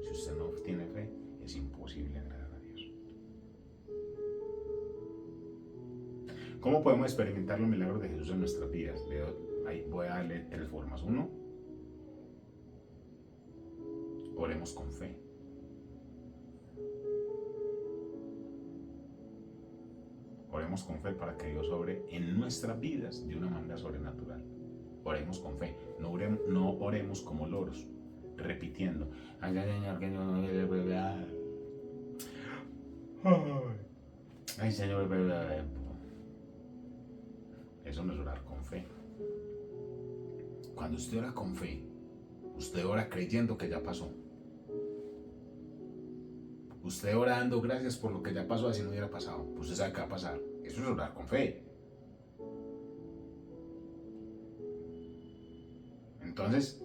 Si usted no tiene fe, es imposible agradar a Dios. ¿Cómo podemos experimentar los milagros de Jesús en nuestras vidas? Ahí voy a darle 3 formas. 1, oremos con fe. Oremos con fe para que Dios obre en nuestras vidas de una manera sobrenatural. Oremos con fe, no oremos como loros, repitiendo. Ay, Señor, que no. Ay, Señor, eso no es orar con fe. Cuando usted ora con fe, usted ora creyendo que ya pasó. Usted ora dando gracias por lo que ya pasó, así no hubiera pasado. Pues usted sabe qué va a pasar. Eso es orar con fe. Entonces,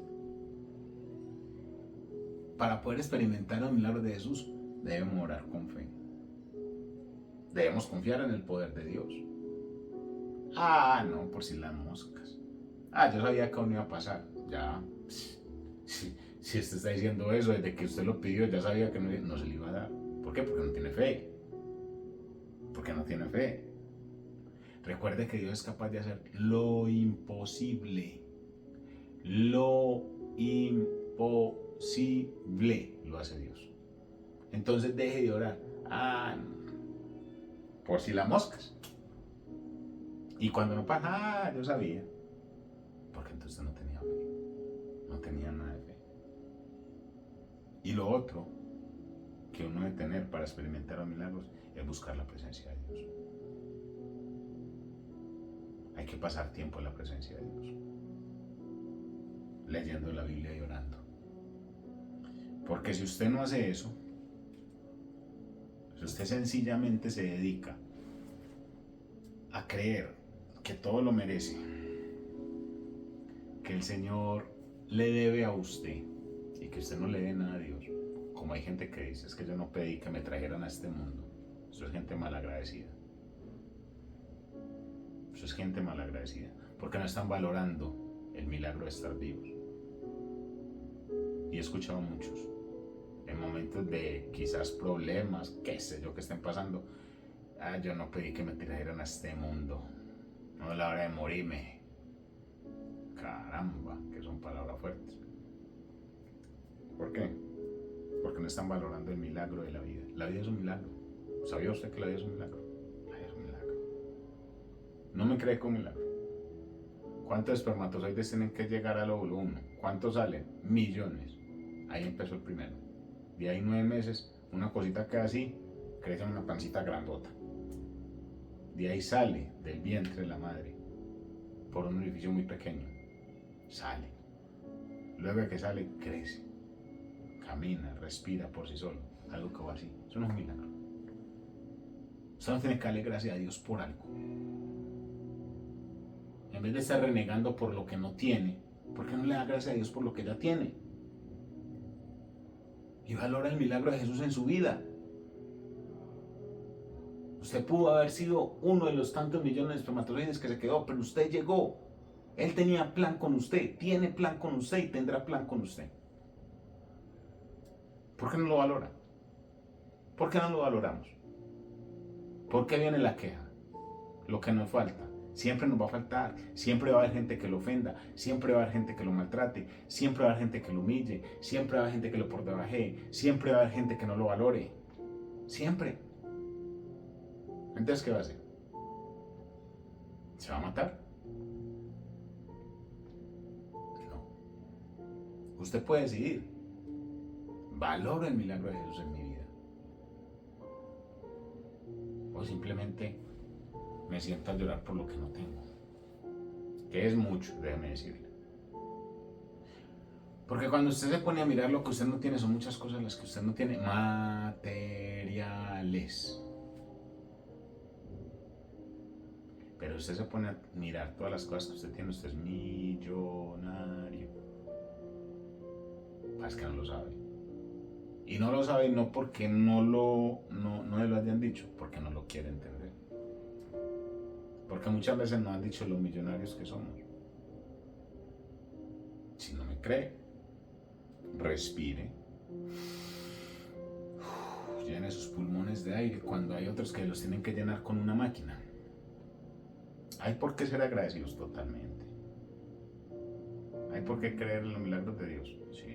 para poder experimentar los milagros de Jesús, debemos orar con fe. Debemos confiar en el poder de Dios. No, por si las moscas. Yo sabía que aún iba a pasar. Ya, si usted está diciendo eso, desde que usted lo pidió, ya sabía que no se le iba a dar. ¿Por qué? Porque no tiene fe. Porque no tiene fe. Recuerde que Dios es capaz de hacer lo imposible. Lo imposible lo hace Dios. Entonces deje de orar. Por si las moscas. Y cuando no pasa, yo sabía. Porque entonces no tenía fe. no tenían nada de fe. Y lo otro que uno debe tener para experimentar los milagros es buscar la presencia de Dios. Hay que pasar tiempo en la presencia de Dios, leyendo la Biblia y orando. Porque si usted no hace eso, si usted sencillamente se dedica a creer que todo lo merece, que el Señor le debe a usted y que usted no le debe nada a Dios, como hay gente que dice, es que yo no pedí que me trajeran a este mundo. Eso es gente malagradecida. Eso es gente malagradecida, porque no están valorando el milagro de estar vivos. Y he escuchado muchos, en momentos de quizás problemas, qué sé yo, que estén pasando, yo no pedí que me trajeran a este mundo, no es la hora de morirme. Caramba, que son palabras fuertes. ¿Por qué? Porque no están valorando el milagro de la vida. La vida es un milagro. ¿Sabía usted que la vida es un milagro? La vida es un milagro. No me cree con milagro. ¿Cuántos espermatozoides tienen que llegar al óvulo 1? ¿Cuántos salen? Millones. Ahí empezó el primero. De ahí 9 meses, una cosita que así, crece en una pancita grandota. De ahí sale del vientre de la madre, por un orificio muy pequeño. Sale. Luego de que sale, crece. Camina, respira por sí solo. Algo que va así. Eso no es un milagro. Usted no tiene que darle gracias a Dios por algo. En vez de estar renegando por lo que no tiene, ¿por qué no le da gracias a Dios por lo que ya tiene? Y valora el milagro de Jesús en su vida. Usted pudo haber sido uno de los tantos millones de espermatozoides que se quedó, pero usted llegó. Él tenía plan con usted, tiene plan con usted y tendrá plan con usted. ¿Por qué no lo valora? ¿Por qué no lo valoramos? ¿Por qué viene la queja? Lo que nos falta. Siempre nos va a faltar, siempre va a haber gente que lo ofenda, siempre va a haber gente que lo maltrate, siempre va a haber gente que lo humille, siempre va a haber gente que lo por debaje, siempre va a haber gente que no lo valore. Siempre. Entonces, ¿qué va a hacer? ¿Se va a matar? No. Usted puede decidir. ¿Valoro el milagro de Jesús en mi vida? O simplemente me siento a llorar por lo que no tengo. Que es mucho, déjeme decirle. Porque cuando usted se pone a mirar lo que usted no tiene, son muchas cosas las que usted no tiene, materiales. Pero usted se pone a mirar todas las cosas que usted tiene, usted es millonario. Es que no lo sabe. Y no lo sabe no porque no le lo hayan dicho, porque no lo quiere entender. Porque muchas veces nos han dicho los millonarios que somos. Si no me cree, respire. Llene sus pulmones de aire cuando hay otros que los tienen que llenar con una máquina. Hay por qué ser agradecidos totalmente. Hay por qué creer en los milagros de Dios. Sí.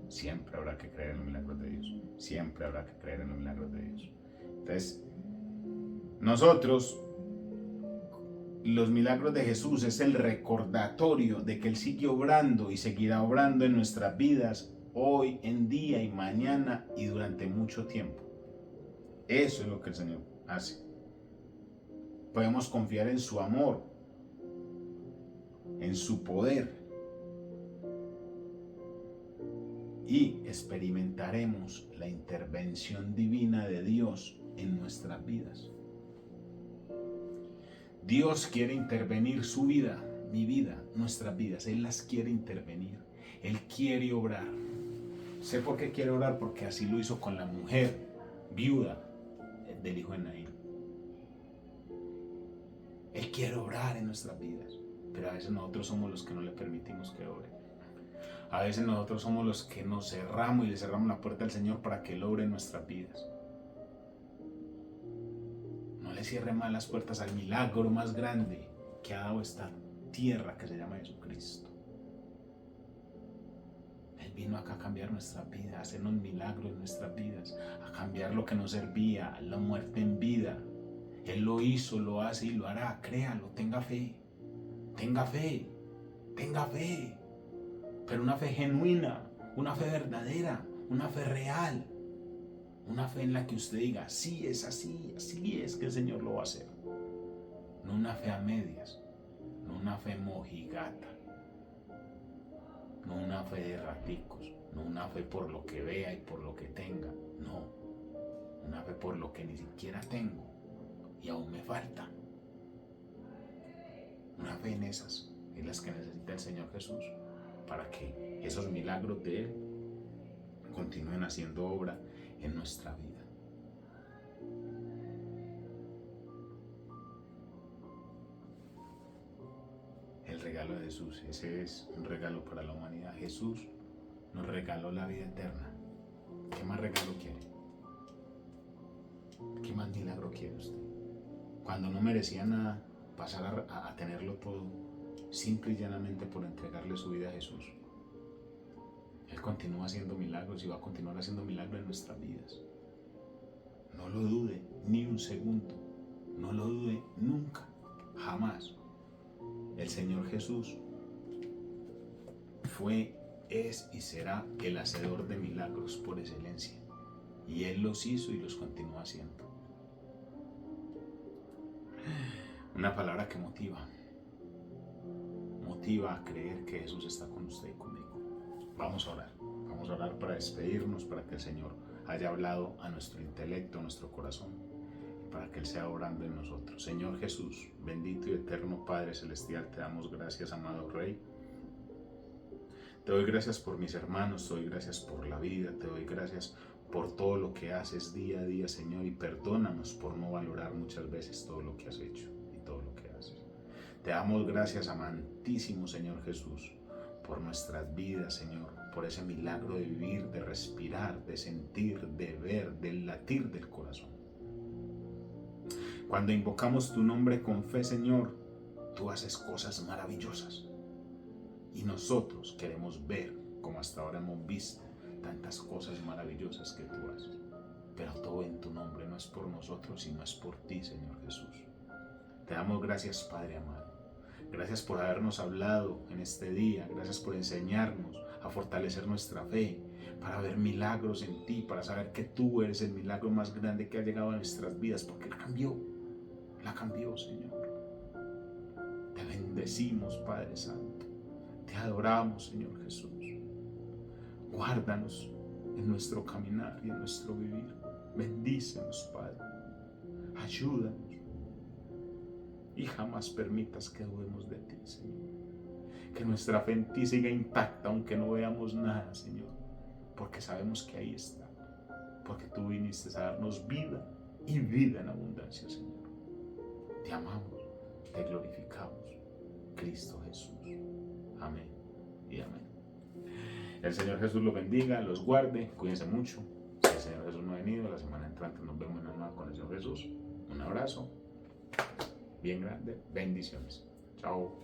Siempre habrá que creer en los milagros de Dios. Siempre habrá que creer en los milagros de Dios. Entonces, nosotros, los milagros de Jesús es el recordatorio de que Él sigue obrando y seguirá obrando en nuestras vidas hoy, en día y mañana y durante mucho tiempo. Eso es lo que el Señor hace. Podemos confiar en su amor, en su poder y experimentaremos la intervención divina de Dios en nuestras vidas. Dios quiere intervenir su vida, mi vida, nuestras vidas. Él las quiere intervenir. Él quiere obrar. ¿Sé por qué quiere obrar? Porque así lo hizo con la mujer viuda del hijo de Naín. Él quiere obrar en nuestras vidas, pero a veces nosotros somos los que no le permitimos que obre. A veces nosotros somos los que nos cerramos y le cerramos la puerta al Señor para que Él obre en nuestras vidas. No le cierre más las puertas al milagro más grande que ha dado esta tierra que se llama Jesucristo. Él vino acá a cambiar nuestras vidas, a hacernos milagros en nuestras vidas, a cambiar lo que nos servía, la muerte en vida. Él lo hizo, lo hace y lo hará. Créalo, tenga fe. Tenga fe. Tenga fe. pero una fe genuina, una fe verdadera, una fe real, una fe en la que usted diga, sí es así, así es que el Señor lo va a hacer. No una fe a medias, no una fe mojigata, no una fe de raticos, no una fe por lo que vea y por lo que tenga, no, una fe por lo que ni siquiera tengo y aún me falta. Una fe en esas, en las que necesita el Señor Jesús, para que esos milagros de Él continúen haciendo obra en nuestra vida. El regalo de Jesús, ese es un regalo para la humanidad. Jesús nos regaló la vida eterna. ¿Qué más regalo quiere? ¿Qué más milagro quiere usted? Cuando no merecía nada, pasar a tenerlo todo, simple y llanamente por entregarle su vida a Jesús. Él continúa haciendo milagros y va a continuar haciendo milagros en nuestras vidas. No lo dude ni un segundo, no lo dude nunca, jamás. El Señor Jesús fue, es y será el hacedor de milagros por excelencia. Y Él los hizo y los continúa haciendo. Una palabra que motiva a creer que Jesús está con usted y conmigo. Vamos a orar para despedirnos, para que el Señor haya hablado a nuestro intelecto, a nuestro corazón, y para que Él sea obrando en nosotros. Señor Jesús, bendito y eterno Padre Celestial, te damos gracias, amado Rey. Te doy gracias por mis hermanos, te doy gracias por la vida, te doy gracias por todo lo que haces día a día, Señor, y perdónanos por no valorar muchas veces todo lo que has hecho y todo lo que haces. Te damos gracias, amantísimo Señor Jesús, por nuestras vidas, Señor, por ese milagro de vivir, de respirar, de sentir, de ver, del latir del corazón. Cuando invocamos tu nombre con fe, Señor, tú haces cosas maravillosas. Y nosotros queremos ver, como hasta ahora hemos visto, tantas cosas maravillosas que tú haces. Pero todo en tu nombre, no es por nosotros, sino es por ti, Señor Jesús. Te damos gracias, Padre amado. Gracias por habernos hablado en este día. Gracias por enseñarnos a fortalecer nuestra fe, para ver milagros en ti, para saber que tú eres el milagro más grande que ha llegado a nuestras vidas, porque la cambió, Señor. Te bendecimos, Padre Santo. Te adoramos, Señor Jesús. Guárdanos en nuestro caminar y en nuestro vivir. Bendícenos, Padre. Ayúdanos. Y jamás permitas que dudemos de ti, Señor. Que nuestra fe en ti siga intacta, aunque no veamos nada, Señor. Porque sabemos que ahí está. Porque tú viniste a darnos vida y vida en abundancia, Señor. Te amamos, te glorificamos. Cristo Jesús. Amén y amén. El Señor Jesús los bendiga, los guarde, cuídense mucho. Si el Señor Jesús no ha venido, la semana entrante nos vemos en la nueva con el Señor Jesús. Un abrazo bien grande, bendiciones. Chao.